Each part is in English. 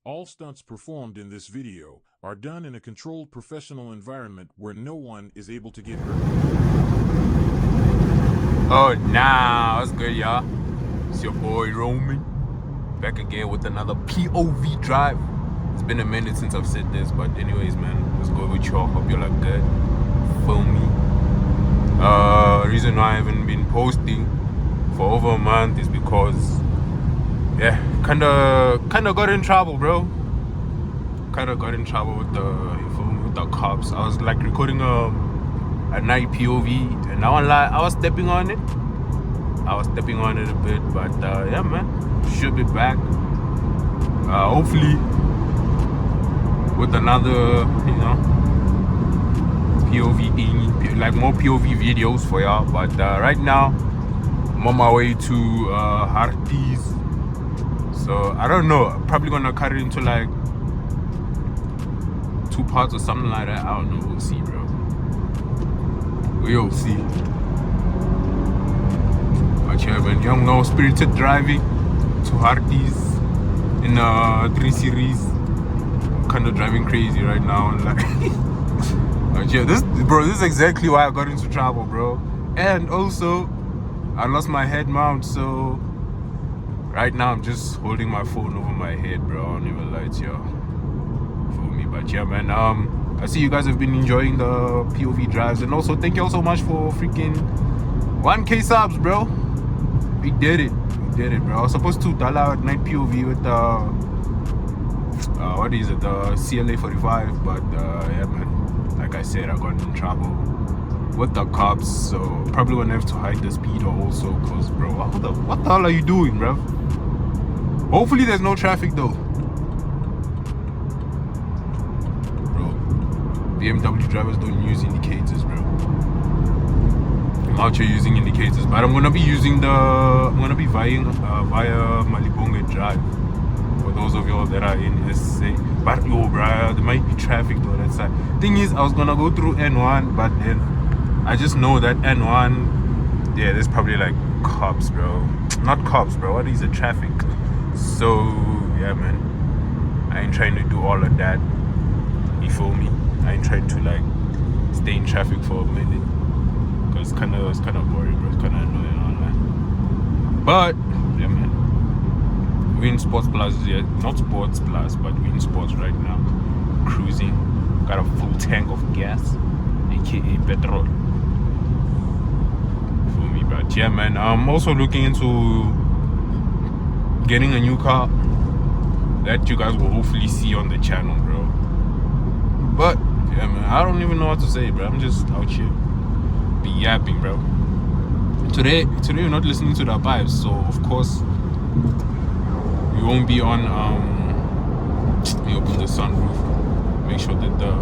All stunts performed in this video are done in a controlled professional environment where no one is able to get hurt. Oh, nah, what's good, y'all? It's your boy Roman, back again with another POV drive. It's been a minute since I've said this, but anyways, man, let's go with y'all. Hope you look good. Feel me? Reason why I haven't been posting for over a month is because, yeah, kinda got in trouble, bro. Kinda got in trouble with the cops. I was like recording a night POV, and I was stepping on it. a bit, but yeah, man, should be back. Hopefully with another, POV thing, like more POV videos for y'all. But right now, I'm on my way to Harties. So I don't know. I'm probably gonna cut it into like 2 parts or something like that. I don't know. We'll see, bro. We'll see. But yeah, man, young now spirited driving to Harties in 3 Series. Kind of driving crazy right now, and like, but yeah, this is exactly why I got into trouble, bro. And also, I lost my head mount, so right now I'm just holding my phone over my head, bro. I don't even lie to you. For me, but yeah, man. I see you guys have been enjoying the POV drives, and also thank you all so much for freaking 1K subs, bro. We did it, bro. I was supposed to dial out night POV with the the CLA 45, but yeah, man. Like I said, I got in trouble with the cops, so probably gonna have to hide the speeder also, cause bro, what the hell are you doing, bro? Hopefully there's no traffic though. Bro, BMW drivers don't use indicators, bro. I'm out here using indicators, but I'm gonna be via Malibonga Drive. For those of y'all that are in SA, but yo, bro, there might be traffic though that side. Thing is, I was gonna go through N1, but then I just know that N1, yeah, there's probably like cops, bro. Not cops, bro. What is the traffic? So yeah, man, I ain't trying to do all of that. You feel me? I ain't trying to like stay in traffic for a minute, cause it's kind of boring, bro. It's kind of annoying online. But yeah, man. We're in Sports Plus, yeah, not Sports Plus, but we're in Sports right now. Cruising, got a full tank of gas, aka petrol. For me, but yeah, man. I'm also looking into getting a new car that you guys will hopefully see on the channel, bro. But yeah, man, I don't even know what to say, bro. I'm just out here be yapping, bro. Today you're not listening to the vibes, so of course. We won't be on, let me open the sunroof. Make sure that bro,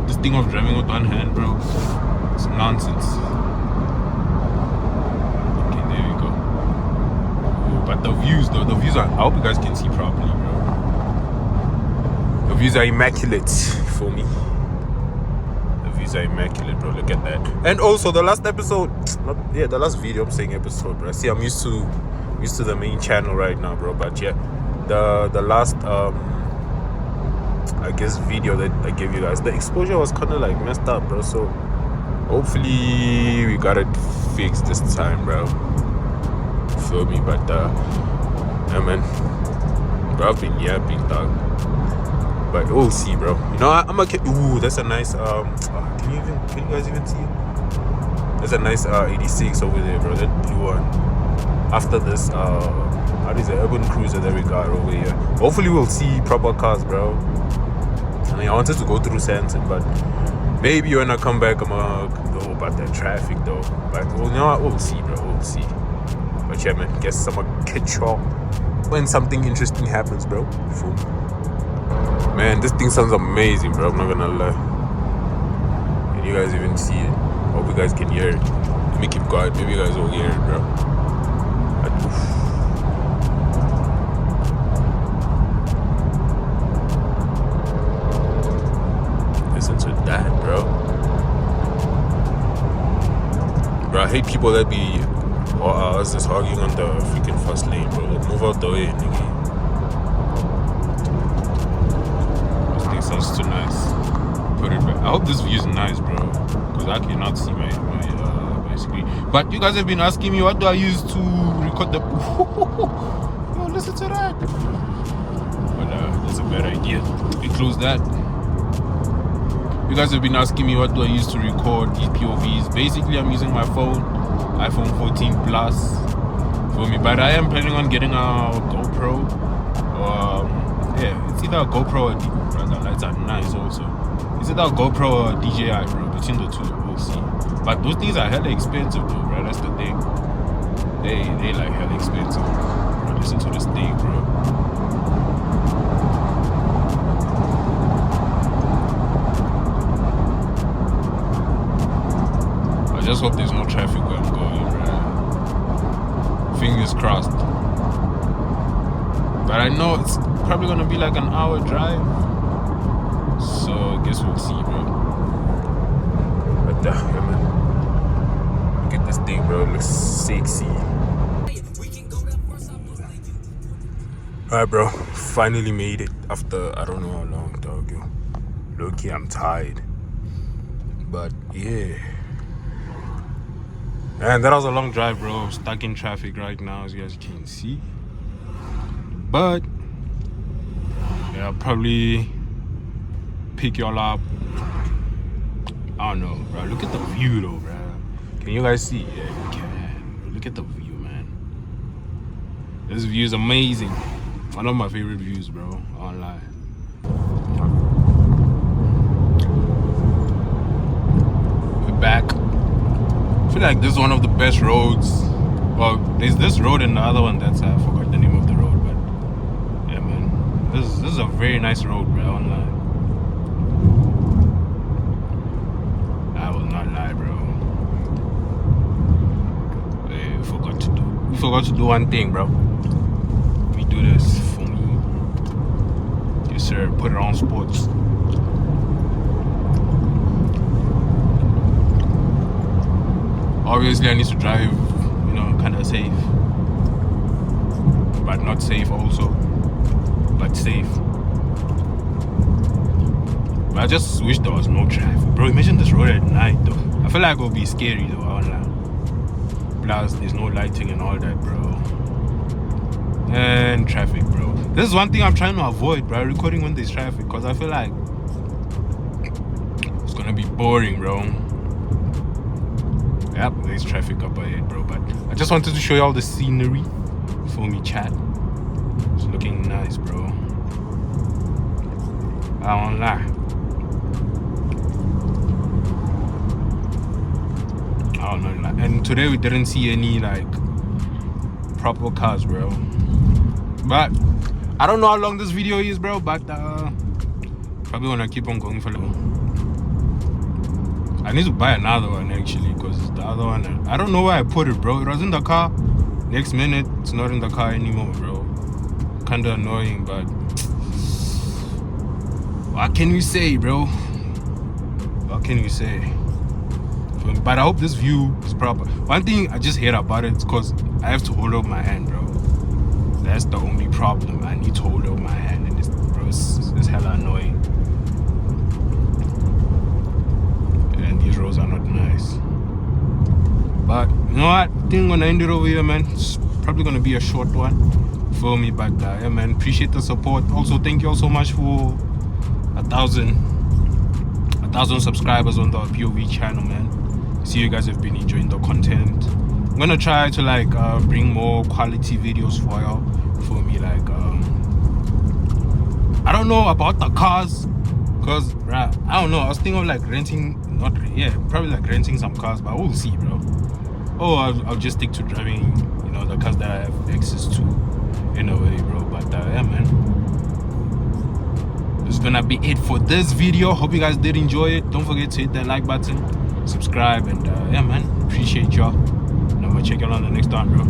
this thing of driving with one hand, bro, it's nonsense. Okay, there we go. Ooh, but the views are, I hope you guys can see properly, bro. The views are immaculate for me. The views are immaculate, bro, look at that. And also, the last episode, the last video, I'm saying episode, bro. See, I'm used to the main channel right now, bro, but yeah. The last I guess video that I gave you guys, the exposure was kind of like messed up, bro, so hopefully we got it fixed this time, bro. Feel me? But yeah, man, bro, I've been yapping, dog, but we'll see, bro. You know, I'm a kid. Ooh, that's a nice can you guys even see it? There's a nice 86 over there, bro, that blue one. After this what is the urban cruiser that we got over here? Hopefully we'll see proper cars, bro. I mean, I wanted to go through Santon, but maybe when I come back I'm gonna go about that traffic though. But well, you know what, we'll see, bro, we'll see. But yeah, man, guess I'm gonna catch y'all when something interesting happens, bro. Man, this thing sounds amazing, bro, I'm not gonna lie. Can you guys even see it? Hope you guys can hear it. Let me keep quiet, maybe you guys will hear it, bro. Listen to that, bro. Bro, I hate people that be just hogging on the freaking first lane, bro. Move out the way, nigga. I hope this view is nice, bro, because I cannot see my basically. But you guys have been asking me what do I use to record the. Yo, listen to that. But that's a bad idea. We close that. You guys have been asking me what do I use to record these POVs. Basically, I'm using my phone, iPhone 14 Plus, for me. But I am planning on getting a GoPro. Yeah, it's either a GoPro or the lights are nice also. It's either a GoPro or DJI, bro. Between the two, we'll see. But those things are hella expensive, though, bro. That's the thing. They like hella expensive. But listen to this thing, bro. I just hope there's no traffic where I'm going, bro. Fingers crossed. But I know it's probably gonna be like an hour drive. So I guess we'll see, bro. But yeah, man. Look at this thing, bro. It looks sexy. Alright, bro. Finally made it after I don't know how long, dog. Look, I'm tired. But yeah. And that was a long drive, bro. Stuck in traffic right now, as you guys can see. But yeah, I'll probably pick y'all up. I don't know, bro. Look at the view, though, bro. Can you guys see? Yeah, you can. Look at the view, man. This view is amazing. One of my favorite views, bro. Online. We're back. I feel like this is one of the best roads. Well, there's this road and the other one that's I forgot the name of the road, but yeah, man, this is a very nice road, bro. Online, I will not lie, bro. We forgot to do one thing, bro. We do this for me, yes sir. Put it on sports. Obviously, I need to drive, you know, kind of safe, but not safe also, but safe. But I just wish there was no traffic, bro. Imagine this road at night, though. I feel like it would be scary, though. Plus, there's no lighting and all that, bro. And traffic, bro. This is one thing I'm trying to avoid, bro. Recording when there's traffic, because I feel like it's gonna be boring, bro. Yep, there's traffic up ahead, bro. But I just wanted to show you all the scenery for me, chat. It's looking nice, bro. I won't lie. I don't know. And today we didn't see any like proper cars, bro. But I don't know how long this video is, bro. But probably gonna keep on going for long. I need to buy another one actually, because the other one, I don't know where I put it, bro. It was in the car. Next minute, it's not in the car anymore, bro. Kinda annoying, but what can we say, bro? What can we say? But I hope this view is proper. One thing I just hate about it is because I have to hold up my hand, bro. That's the only problem. I need to hold up my hand, and it's hella annoying. These roads are not nice. But you know what? I think I'm gonna end it over here, man. It's probably gonna be a short one for me, but yeah, man, appreciate the support. Also, thank you all so much for 1,000 subscribers on the POV channel, man. See, you guys have been enjoying the content. I'm gonna try to like bring more quality videos for y'all. For me, like I don't know about the cars, cause right, I don't know. I was thinking of like renting. Probably like renting some cars, but we'll see, bro. Or I'll just stick to driving, you know, the cars that I have access to in a way, bro. But yeah, man, this is gonna be it for this video. Hope you guys did enjoy it. Don't forget to hit that like button, subscribe, and yeah, man, appreciate y'all. And I'm gonna check y'all on the next time, bro.